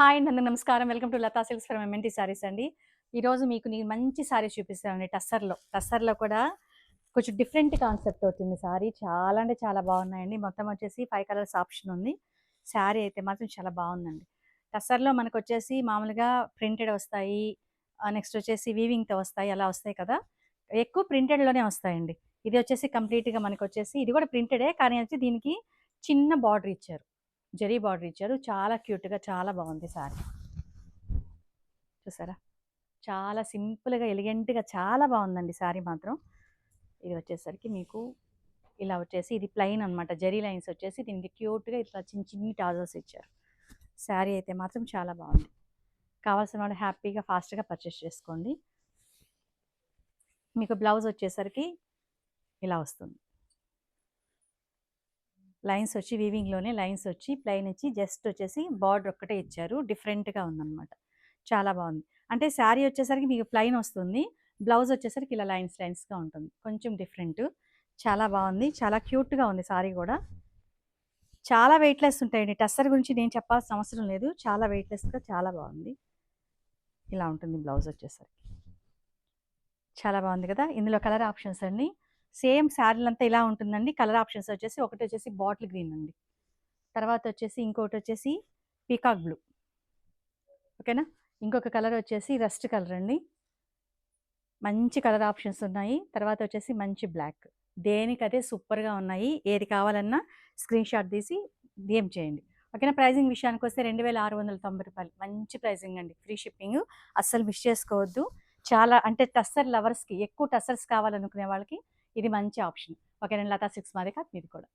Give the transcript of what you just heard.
Hi అండి, అందరికి నమస్కారం. Welcome to Lata silks from MNT sarees అండి. ఈరోజు మీకు నేను మంచి సారీస్ చూపిస్తానండి. టస్సర్లో కూడా కొంచెం డిఫరెంట్ కాన్సెప్ట్ అవుతుంది సారీ. చాలా అంటే చాలా బాగున్నాయండి. మొత్తం వచ్చేసి 5 కలర్స్ ఆప్షన్ ఉంది. శారీ అయితే మాత్రం చాలా బాగుందండి. టస్సర్లో మనకు వచ్చేసి మామూలుగా ప్రింటెడ్ వస్తాయి, నెక్స్ట్ వచ్చేసి వీవింగ్తో వస్తాయి, అలా వస్తాయి కదా. ఎక్కువ ప్రింటెడ్లోనే వస్తాయండి. ఇది వచ్చేసి కంప్లీట్గా మనకు వచ్చేసి ఇది కూడా ప్రింటెడే, కానీ వచ్చి దీనికి చిన్న బార్డర్ ఇచ్చారు, జరీ బార్డర్ ఇచ్చారు. చాలా క్యూట్గా చాలా బాగుంది సారీ. చూసారా, చాలా సింపుల్గా ఎలిగెంట్గా చాలా బాగుందండి సారీ మాత్రం. ఇది వచ్చేసరికి మీకు ఇలా వచ్చేసి ఇది ప్లెయిన్ అనమాట. జరీ లైన్స్ వచ్చేసి దీనికి క్యూట్గా ఇట్లా చిన్న చిన్ని టాజల్స్ ఇచ్చారు. శారీ అయితే మాత్రం చాలా బాగుంది. కావాల్సిన వాళ్ళు హ్యాపీగా ఫాస్ట్గా పర్చేస్ చేసుకోండి. మీకు బ్లౌజ్ వచ్చేసరికి ఇలా వస్తుంది. లైన్స్ వచ్చి వీవింగ్లోనే లైన్స్ వచ్చి ప్లెయిన్ ఇచ్చి జస్ట్ వచ్చేసి బార్డర్ ఒక్కటే ఇచ్చారు. డిఫరెంట్గా ఉందన్నమాట. చాలా బాగుంది. అంటే శారీ వచ్చేసరికి మీకు ప్లెయిన్ వస్తుంది, బ్లౌజ్ వచ్చేసరికి ఇలా లైన్స్గా ఉంటుంది. కొంచెం డిఫరెంట్, చాలా బాగుంది. చాలా క్యూట్గా ఉంది శారీ కూడా. చాలా వెయిట్లెస్ ఉంటాయండి. టస్సర్ గురించి నేను చెప్పాల్సిన అవసరం లేదు. చాలా వెయిట్లెస్గా చాలా బాగుంది. ఇలా ఉంటుంది బ్లౌజ్ వచ్చేసరికి. చాలా బాగుంది కదా. ఇందులో కలర్ ఆప్షన్స్ అండి. సేమ్ శారీలంతా ఇలా ఉంటుందండి. కలర్ ఆప్షన్స్ వచ్చేసి ఒకటి వచ్చేసి బాటిల్ గ్రీన్ అండి, తర్వాత వచ్చేసి ఇంకోటి వచ్చేసి పీకాక్ బ్లూ, ఓకేనా. ఇంకొక కలర్ వచ్చేసి రస్ట్ కలర్ అండి. మంచి కలర్ ఆప్షన్స్ ఉన్నాయి. తర్వాత వచ్చేసి మంచి బ్లాక్. దేనికదే సూపర్గా ఉన్నాయి. ఏది కావాలన్నా స్క్రీన్ షాట్ తీసి డిఎం చేయండి, ఓకేనా. ప్రైజింగ్ విషయానికి వస్తే 2690 రూపాయలు. మంచి ప్రైజింగ్ అండి, ఫ్రీ షిప్పింగ్. అస్సలు మిస్ చేసుకోవద్దు. చాలా అంటే టస్సర్ లవర్స్కి, ఎక్కువ టస్సర్స్ కావాలనుకునే వాళ్ళకి ఇది మంచి ఆప్షన్, ఓకేనా. లతా సిక్స్ మాది కాదు, మీది కూడా.